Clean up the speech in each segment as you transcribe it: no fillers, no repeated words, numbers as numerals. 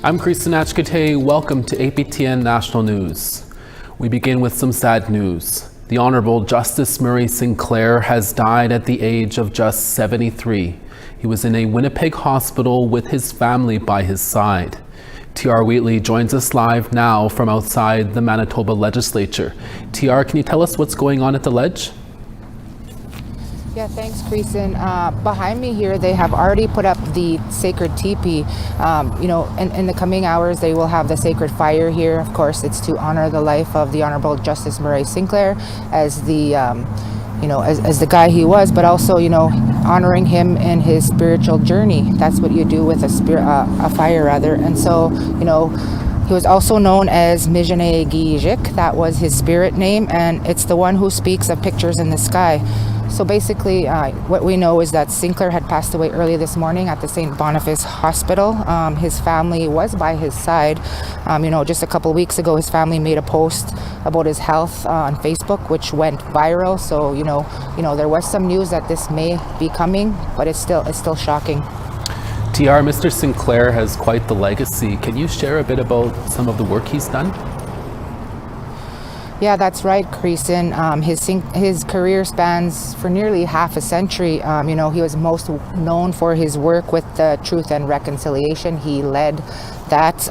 I'm Kristen Achkate. Welcome to APTN National News. We begin with some sad news. The Honourable Justice Murray Sinclair has died at the age of just 73. He was in a Winnipeg hospital with his family by his side. TR Wheatley joins us live now from outside the Manitoba Legislature. TR, can you tell us what's going on at the Ledge? Yeah, thanks, Kristen. Behind me here, they have already put up the sacred teepee. In the coming hours, they will have the sacred fire here. Of course, it's to honor the life of the Honourable Justice Murray Sinclair as the, as the guy he was, but also, honoring him in his spiritual journey. That's what you do with a fire, rather. And so, he was also known as Midday. That was his spirit name, and it's the one who speaks of pictures in the sky. So basically, what we know is that Sinclair had passed away early this morning at the St. Boniface Hospital. His family was by his side. Just a couple weeks ago, his family made a post about his health on Facebook, which went viral. So, there was some news that this may be coming, but it's still shocking. TR, Mr. Sinclair has quite the legacy. Can you share a bit about some of the work he's done? Yeah, that's right, Kristen. His career spans for nearly half a century. He was most known for his work with the Truth and Reconciliation. He led that,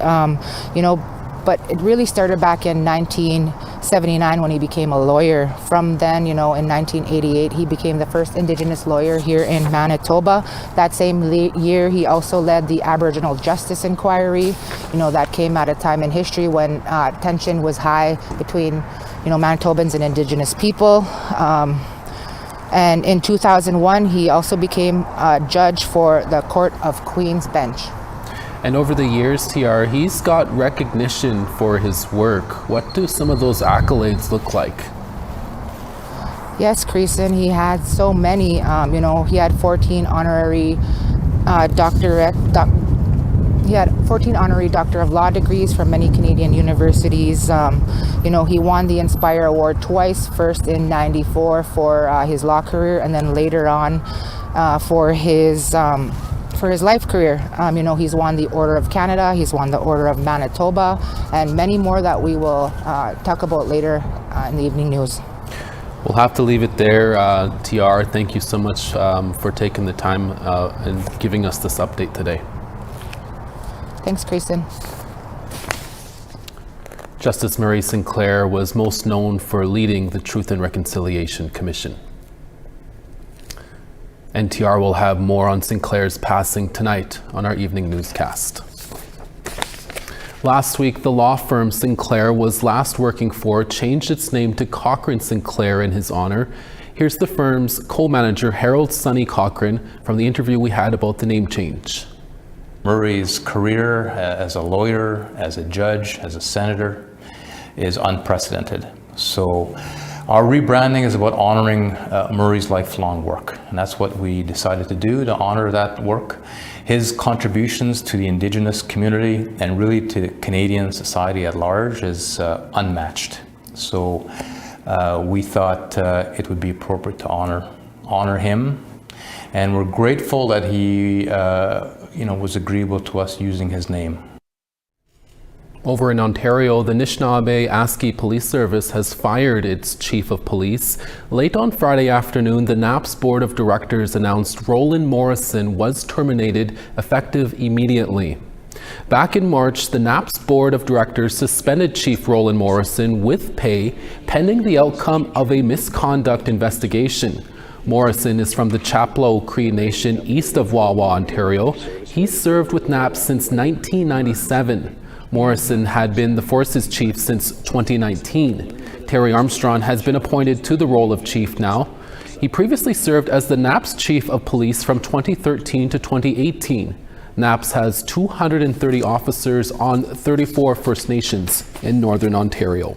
but it really started back in 1979 when he became a lawyer. From then, in 1988, he became the first Indigenous lawyer here in Manitoba. That same year, he also led the Aboriginal Justice Inquiry. That came at a time in history when tension was high between, Manitobans and Indigenous people. And in 2001, he also became a judge for the Court of Queen's Bench. And over the years, TR, he's got recognition for his work. What do some of those accolades look like? Yes, Kristen, he had so many. He had 14 honorary He had 14 honorary Doctor of Law degrees from many Canadian universities. He won the Inspire Award twice, first in '94 for his law career, and then later on for his life career. He's won the Order of Canada, he's won the Order of Manitoba, and many more that we will talk about later in the evening news. We'll have to leave it there. TR, thank you so much for taking the time and giving us this update today. Thanks, Kristen. Justice Murray Sinclair was most known for leading the Truth and Reconciliation Commission. NTR will have more on Sinclair's passing tonight on our evening newscast. Last week, the law firm Sinclair was last working for changed its name to Cochrane Sinclair in his honor. Here's the firm's co-manager, Harold Sonny Cochrane, from the interview we had about the name change. Murray's career as a lawyer, as a judge, as a senator is unprecedented. So our rebranding is about honoring Murray's lifelong work, and that's what we decided to do, to honor that work. His contributions to the Indigenous community and really to Canadian society at large is unmatched. So we thought it would be appropriate to honor him, and we're grateful that he was agreeable to us using his name. Over in Ontario, the Anishinaabe-Aski Police Service has fired its chief of police. Late on Friday afternoon, the NAPS Board of Directors announced Roland Morrison was terminated effective immediately. Back in March, the NAPS Board of Directors suspended Chief Roland Morrison with pay pending the outcome of a misconduct investigation. Morrison is from the Chapleau Cree Nation east of Wawa, Ontario. He served with NAPS since 1997. Morrison had been the force's chief since 2019. Terry Armstrong has been appointed to the role of chief now. He previously served as the NAPS chief of police from 2013 to 2018. NAPS has 230 officers on 34 First Nations in Northern Ontario.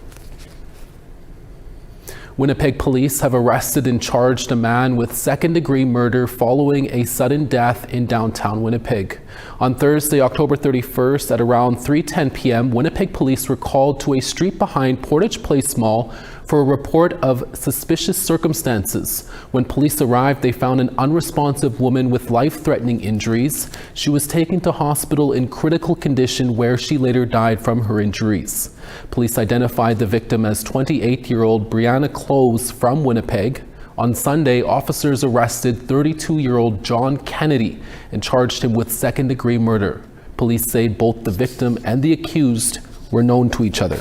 Winnipeg police have arrested and charged a man with second-degree murder following a sudden death in downtown Winnipeg. On Thursday, October 31st, at around 3:10 p.m., Winnipeg police were called to a street behind Portage Place Mall for a report of suspicious circumstances. When police arrived, they found an unresponsive woman with life-threatening injuries. She was taken to hospital in critical condition where she later died from her injuries. Police identified the victim as 28-year-old Brianna Close from Winnipeg. On Sunday, officers arrested 32-year-old John Kennedy and charged him with second-degree murder. Police say both the victim and the accused were known to each other.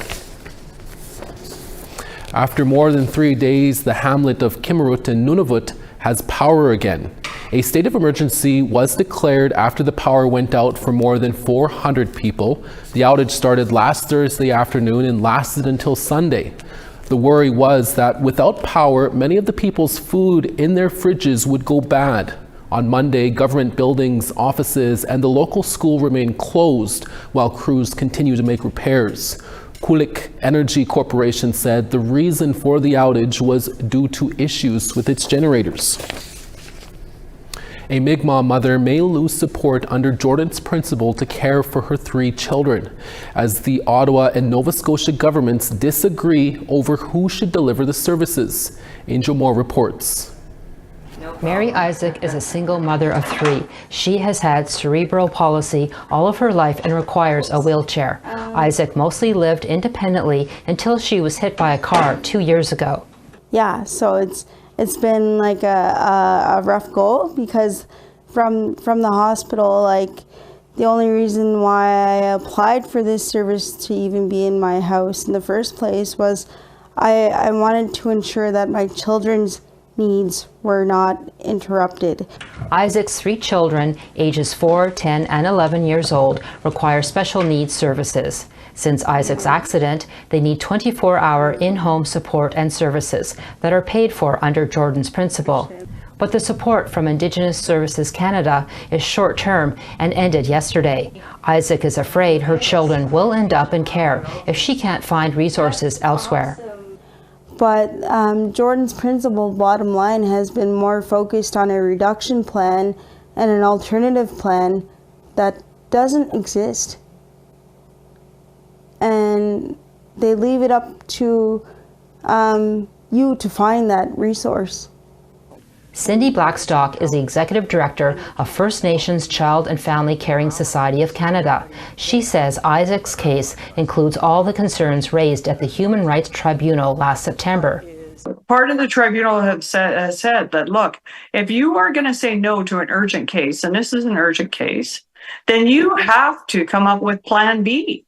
After more than 3 days, the hamlet of Kimmerut in Nunavut has power again. A state of emergency was declared after the power went out for more than 400 people. The outage started last Thursday afternoon and lasted until Sunday. The worry was that without power, many of the people's food in their fridges would go bad. On Monday, government buildings, offices, and the local school remained closed while crews continue to make repairs. Kulik Energy Corporation said the reason for the outage was due to issues with its generators. A Mi'kmaq mother may lose support under Jordan's principle to care for her 3 children, as the Ottawa and Nova Scotia governments disagree over who should deliver the services. Angel Moore reports. Mary Isaac is a single mother of 3. She has had cerebral palsy all of her life and requires a wheelchair. Isaac mostly lived independently until she was hit by a car 2 years ago. Yeah, so it's been like a rough go, because from the hospital, like, the only reason why I applied for this service to even be in my house in the first place was I wanted to ensure that my children's needs were not interrupted. Isaac's 3 children, ages 4, 10, and 11 years old, require special needs services. Since Isaac's accident, they need 24-hour in-home support and services that are paid for under Jordan's principle. But the support from Indigenous Services Canada is short-term and ended yesterday. Isaac is afraid her children will end up in care if she can't find resources elsewhere. But Jordan's principle, bottom line, has been more focused on a reduction plan and an alternative plan that doesn't exist. And they leave it up to you to find that resource. Cindy Blackstock is the Executive Director of First Nations Child and Family Caring Society of Canada. She says Isaac's case includes all the concerns raised at the Human Rights Tribunal last September. Part of the tribunal has said that, look, if you are going to say no to an urgent case, and this is an urgent case, then you have to come up with Plan B.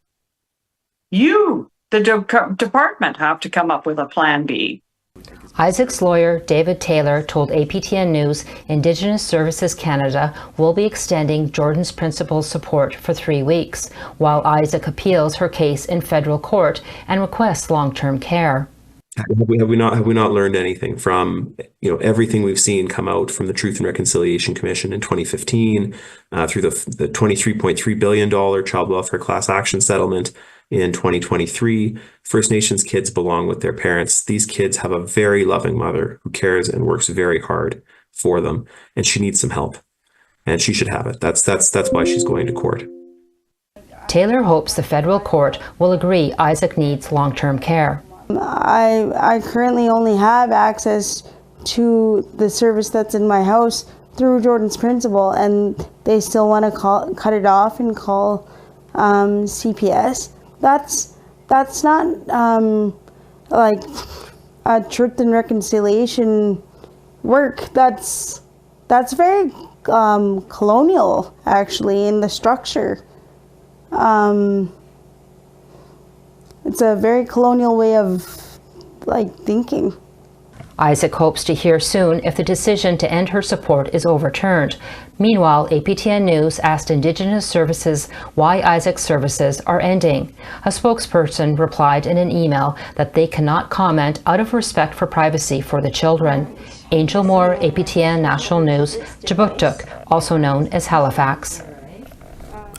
You, the department, have to come up with a Plan B. Isaac's lawyer, David Taylor, told APTN News Indigenous Services Canada will be extending Jordan's principal support for 3 weeks, while Isaac appeals her case in federal court and requests long-term care. Have we not learned anything from everything we've seen come out from the Truth and Reconciliation Commission in 2015 through the $23.3 billion child welfare class action settlement in 2023? First Nations kids belong with their parents. These kids have a very loving mother who cares and works very hard for them, and she needs some help, and she should have it. That's why she's going to court. Taylor hopes the federal court will agree Isaac needs long-term care. I currently only have access to the service that's in my house through Jordan's principle, and they still want to cut it off and call CPS. That's not like a Truth and Reconciliation work. That's very colonial, actually, in the structure. It's a very colonial way of thinking. Isaac hopes to hear soon if the decision to end her support is overturned. Meanwhile, APTN News asked Indigenous Services why Isaac's services are ending. A spokesperson replied in an email that they cannot comment out of respect for privacy for the children. Angel Moore, APTN National News, Jabuktuk, also known as Halifax.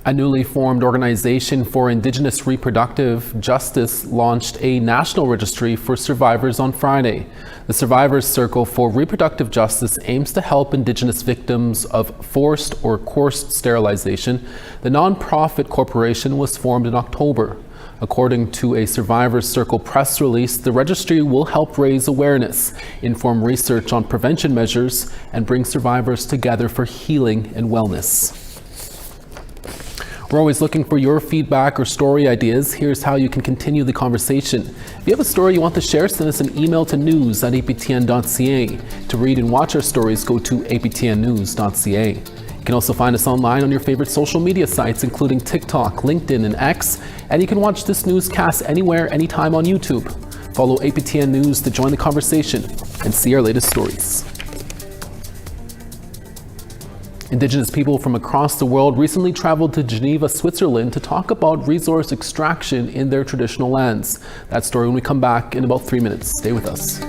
A newly formed organization for Indigenous reproductive justice launched a national registry for survivors on Friday. The Survivors Circle for Reproductive Justice aims to help Indigenous victims of forced or coerced sterilization. The nonprofit corporation was formed in October. According to a Survivors Circle press release, the registry will help raise awareness, inform research on prevention measures, and bring survivors together for healing and wellness. We're always looking for your feedback or story ideas. Here's how you can continue the conversation. If you have a story you want to share, send us an email to news@aptn.ca. To read and watch our stories, go to aptnnews.ca. You can also find us online on your favorite social media sites, including TikTok, LinkedIn, and X. And you can watch this newscast anywhere, anytime on YouTube. Follow APTN News to join the conversation and see our latest stories. Indigenous people from across the world recently traveled to Geneva, Switzerland to talk about resource extraction in their traditional lands. That story when we come back in about 3 minutes. Stay with us.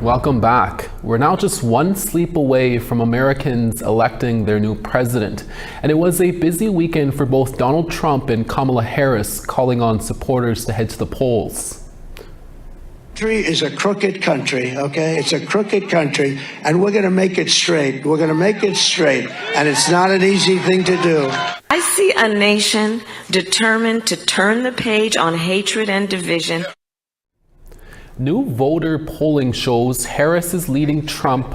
Welcome back. We're now just one sleep away from Americans electing their new president. And it was a busy weekend for both Donald Trump and Kamala Harris, calling on supporters to head to the polls. Country is a crooked country, okay? It's a crooked country, and we're going to make it straight. We're going to make it straight, and it's not an easy thing to do. I see a nation determined to turn the page on hatred and division. New voter polling shows Harris is leading Trump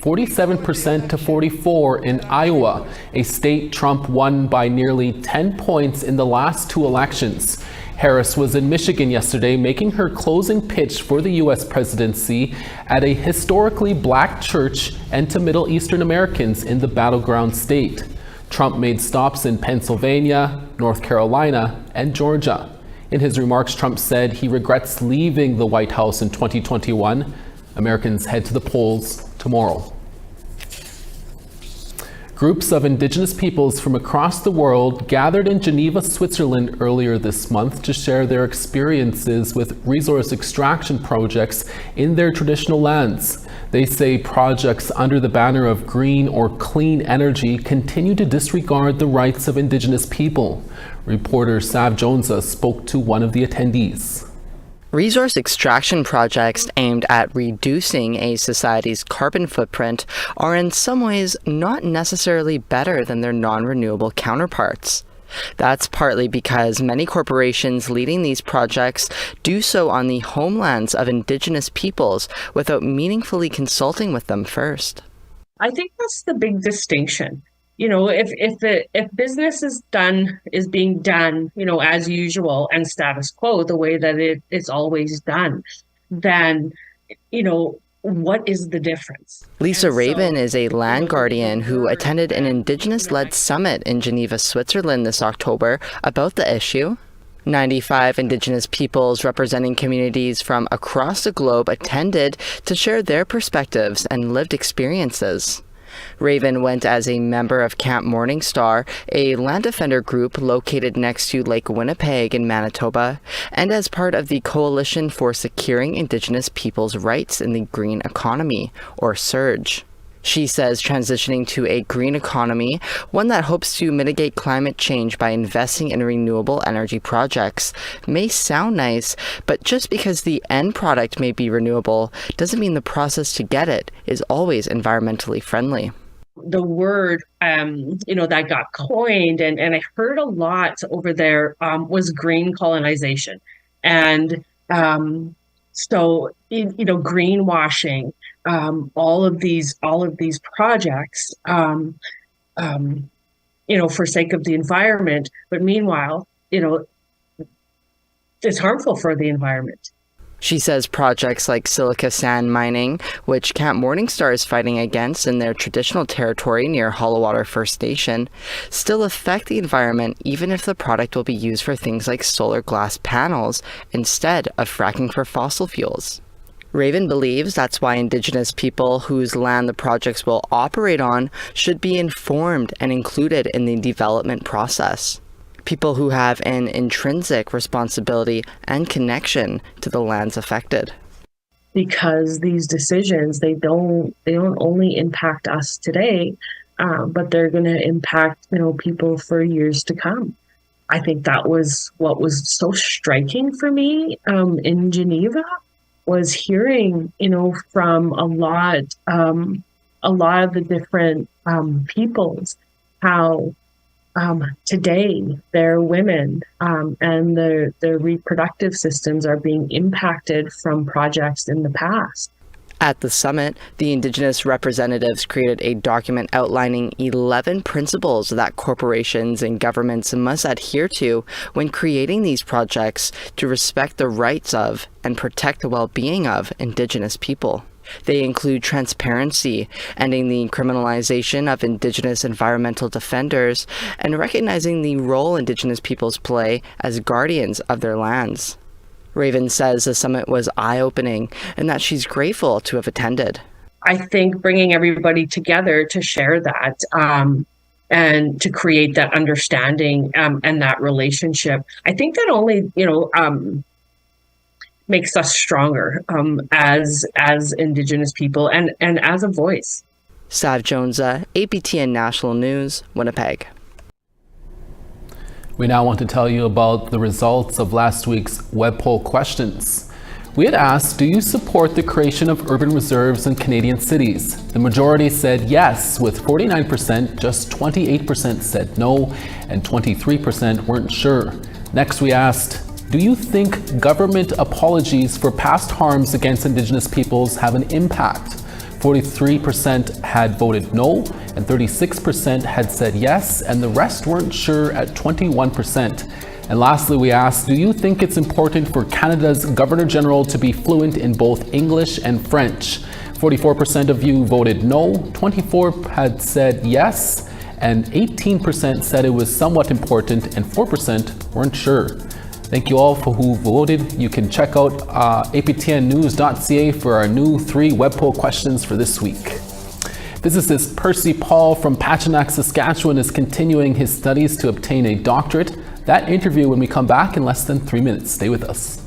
47% to 44% in Iowa, a state Trump won by nearly 10 points in the last two elections. Harris was in Michigan yesterday making her closing pitch for the U.S. presidency at a historically black church and to Middle Eastern Americans in the battleground state. Trump made stops in Pennsylvania, North Carolina, and Georgia. In his remarks, Trump said he regrets leaving the White House in 2021. Americans head to the polls tomorrow. Groups of Indigenous peoples from across the world gathered in Geneva, Switzerland earlier this month to share their experiences with resource extraction projects in their traditional lands. They say projects under the banner of green or clean energy continue to disregard the rights of Indigenous people. Reporter Sav Jonesa spoke to one of the attendees. Resource extraction projects aimed at reducing a society's carbon footprint are in some ways not necessarily better than their non-renewable counterparts. That's partly because many corporations leading these projects do so on the homelands of Indigenous peoples without meaningfully consulting with them first. I think that's the big distinction. You know, if business is being done, you know, as usual and status quo, the way that it's always done, then, you know, what is the difference? Lisa Raven is a land guardian who attended an Indigenous-led summit in Geneva, Switzerland this October about the issue. 95 Indigenous peoples representing communities from across the globe attended to share their perspectives and lived experiences. Raven went as a member of Camp Morningstar, a land defender group located next to Lake Winnipeg in Manitoba, and as part of the Coalition for Securing Indigenous Peoples' Rights in the Green Economy, or SURGE. She says transitioning to a green economy, one that hopes to mitigate climate change by investing in renewable energy projects, may sound nice, but just because the end product may be renewable doesn't mean the process to get it is always environmentally friendly. The word, you know, that got coined and I heard a lot over there was green colonization. And so, you know, greenwashing, all of these projects, you know, for sake of the environment, but meanwhile, you know, it's harmful for the environment. She says projects like silica sand mining, which Camp Morningstar is fighting against in their traditional territory near Hollowwater First Nation, still affect the environment even if the product will be used for things like solar glass panels instead of fracking for fossil fuels. Raven believes that's why Indigenous people whose land the projects will operate on should be informed and included in the development process. People who have an intrinsic responsibility and connection to the lands affected. Because these decisions, they don't only impact us today, but they're going to impact, you know, people for years to come. I think that was what was so striking for me in Geneva, was hearing, you know, from a lot of the different peoples how today their women and their reproductive systems are being impacted from projects in the past. At the summit, the Indigenous representatives created a document outlining 11 principles that corporations and governments must adhere to when creating these projects to respect the rights of and protect the well-being of Indigenous people. They include transparency, ending the criminalization of Indigenous environmental defenders, and recognizing the role Indigenous peoples play as guardians of their lands. Raven says the summit was eye-opening and that she's grateful to have attended. I think bringing everybody together to share that and to create that understanding and that relationship, I think that only, you know, makes us stronger as Indigenous people and as a voice. Sav Jonesa, APTN National News, Winnipeg. We now want to tell you about the results of last week's web poll questions. We had asked, do you support the creation of urban reserves in Canadian cities? The majority said yes, with 49%, just 28% said no, and 23% weren't sure. Next we asked, do you think government apologies for past harms against Indigenous peoples have an impact? 43% had voted no, and 36% had said yes, and the rest weren't sure at 21%. And lastly, we asked, do you think it's important for Canada's Governor General to be fluent in both English and French? 44% of you voted no, 24% had said yes, and 18% said it was somewhat important, and 4% weren't sure. Thank you all for who voted. You can check out aptnnews.ca for our new 3 web poll questions for this week. Physicist Percy Paul from Pachinak, Saskatchewan is continuing his studies to obtain a doctorate. That interview when we come back in less than 3 minutes. Stay with us.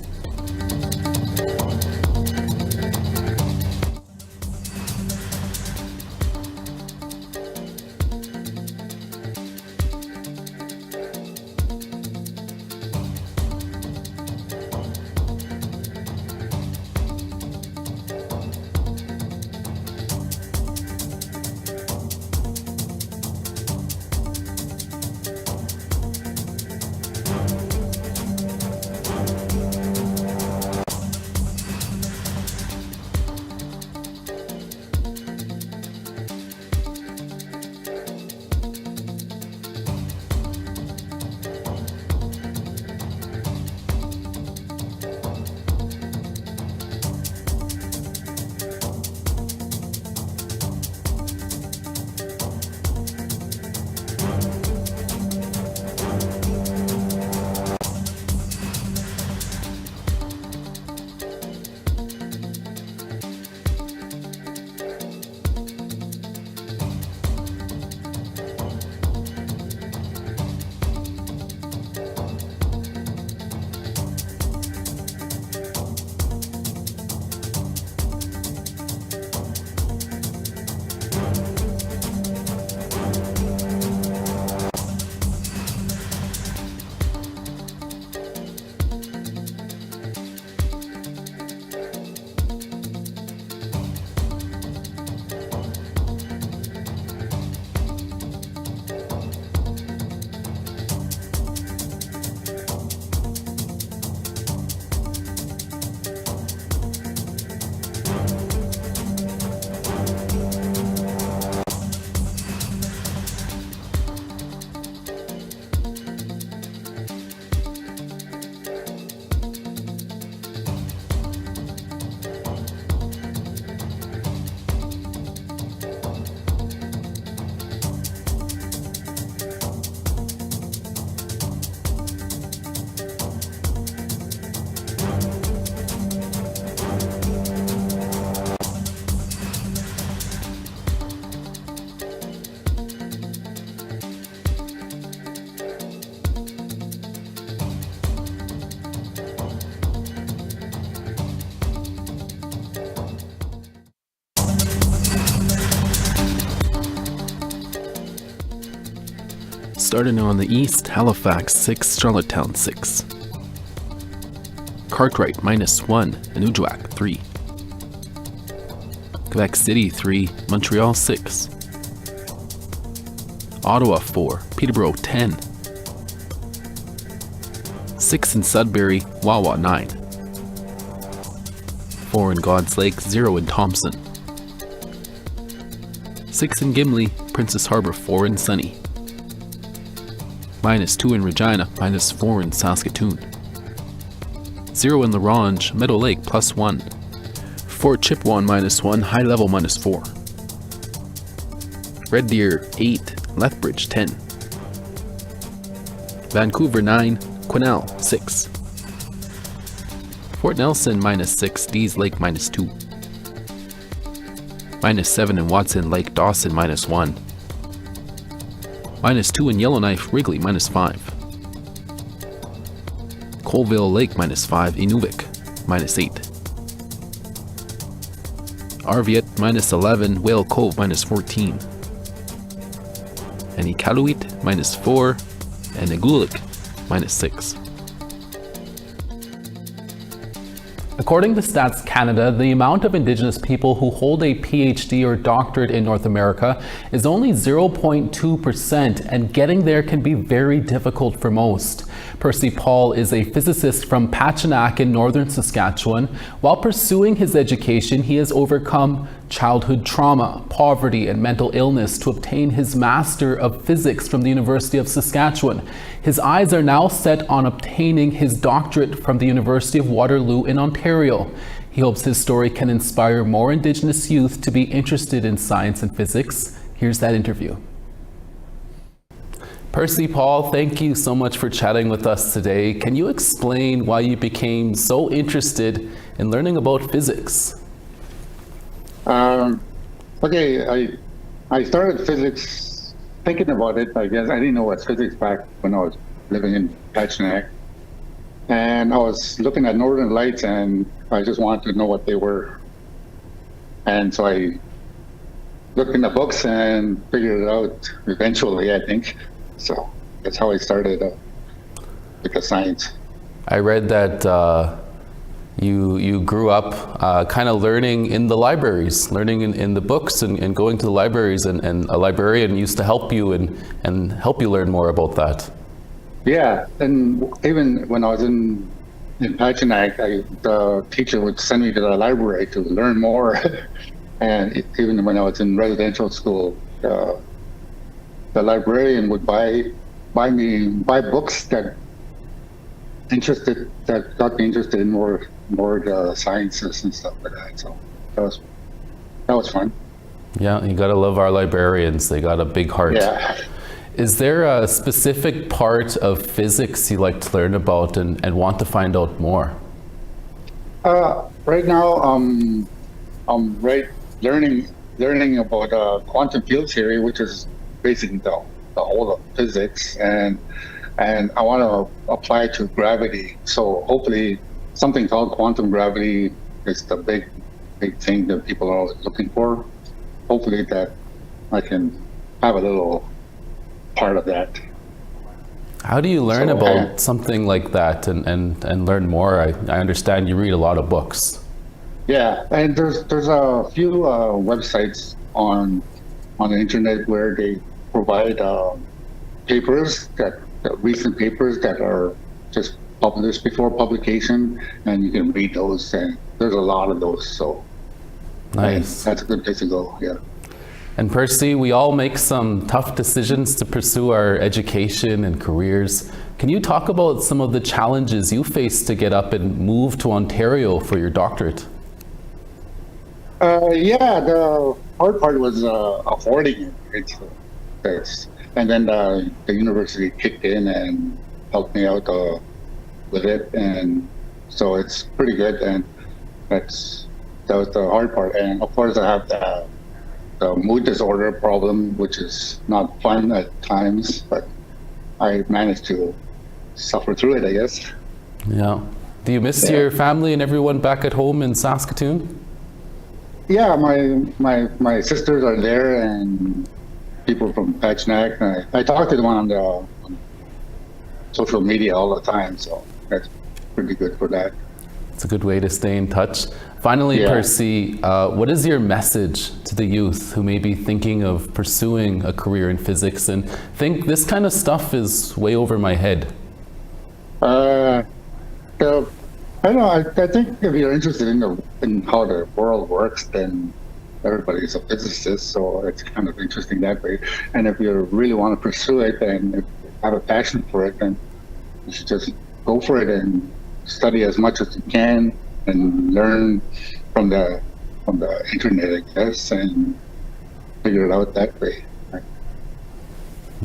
Starting on the east, Halifax 6, Charlottetown 6. Cartwright -1, Anujiwak 3. Quebec City 3, Montreal 6. Ottawa 4, Peterborough 10. 6 in Sudbury, Wawa 9. 4 in God's Lake, 0 in Thompson. 6 in Gimli, Princess Harbour 4 in Sunny. -2 in Regina, -4 in Saskatoon. 0 in La Ronge, Meadow Lake +1. Fort Chipewyan -1, High Level -4. Red Deer 8, Lethbridge 10. Vancouver 9, Quesnel 6. Fort Nelson -6, Dease Lake -2. -7 in Watson Lake, Dawson -1. -2 in Yellowknife, Wrigley -5. Colville Lake -5, Inuvik -8. Arviat -11, Whale Cove -14. And Iqaluit -4, and Nagulik -6. According to Stats Canada, the amount of Indigenous people who hold a PhD or doctorate in North America is only 0.2%, and getting there can be very difficult for most. Percy Paul is a physicist from Pachinak in northern Saskatchewan. While pursuing his education, he has overcome childhood trauma, poverty, and mental illness to obtain his Master of Physics from the University of Saskatchewan. His eyes are now set on obtaining his doctorate from the University of Waterloo in Ontario. He hopes his story can inspire more Indigenous youth to be interested in science and physics. Here's that interview. Percy Paul, thank you so much for chatting with us today. Can you explain why you became so interested in learning about physics? Okay, I started physics, thinking about it, I guess. I didn't know what physics back when I was living in Pachinak. And I was looking at Northern Lights and I just wanted to know what they were. And so I looked in the books and figured it out eventually, I think. So that's how I started with the science. I read that You grew up kind of learning in the libraries, learning in the books and going to the libraries, and a librarian used to help you and help you learn more about that. Yeah, and even when I was in Pachinak, the teacher would send me to the library to learn more. And even when I was in residential school, the librarian would buy books that got me interested in more the sciences and stuff like that. So that was fun. Yeah, you gotta love our librarians. They got a big heart. Yeah. Is there a specific part of physics you like to learn about and want to find out more? Right now, I'm learning about quantum field theory, which is basically the whole of physics, and I want to apply it to gravity. So hopefully something called quantum gravity is the big thing that people are looking for. Hopefully that I can have a little part of that. How do you learn about something like that and learn more? I understand you read a lot of books. Yeah, and there's a few websites on the internet where they provide papers recent papers that are just published before publication, and you can read those, and there's a lot of those, so nice. That's a good place to go. Yeah. And Percy, we all make some tough decisions to pursue our education and careers. Can you talk about some of the challenges you faced to get up and move to Ontario for your doctorate? Yeah, the hard part was affording it. And then the university kicked in and helped me out with it, and so it's pretty good. And that was the hard part. And of course, I have the mood disorder problem, which is not fun at times, but I managed to suffer through it, I guess. Yeah. Do you miss your family and everyone back at home in Saskatoon? Yeah, my sisters are there, and people from Pachinak. I talk to them on social media all the time, so that's pretty good for that. It's a good way to stay in touch. Finally, Percy, what is your message to the youth who may be thinking of pursuing a career in physics and think this kind of stuff is way over my head? I don't know. I think if you're interested in how the world works, then everybody's a physicist, so it's kind of interesting that way. And if you really want to pursue it and have a passion for it, then you should just go for it and study as much as you can and learn from the internet, I guess, and figure it out that way.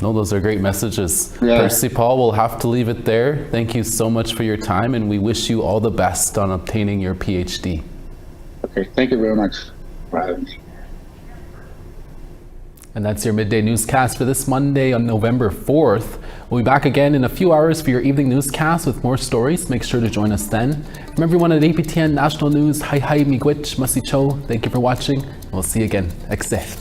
No, those are great messages. Yeah. Percy Paul, we'll have to leave it there. Thank you so much for your time, and we wish you all the best on obtaining your PhD. Okay, thank you very much for having me. And that's your Midday Newscast for this Monday on November 4th. We'll be back again in a few hours for your evening newscast with more stories. Make sure to join us then. From everyone at APTN National News, hi miigwech, masicho. Thank you for watching. We'll see you again. Ekse.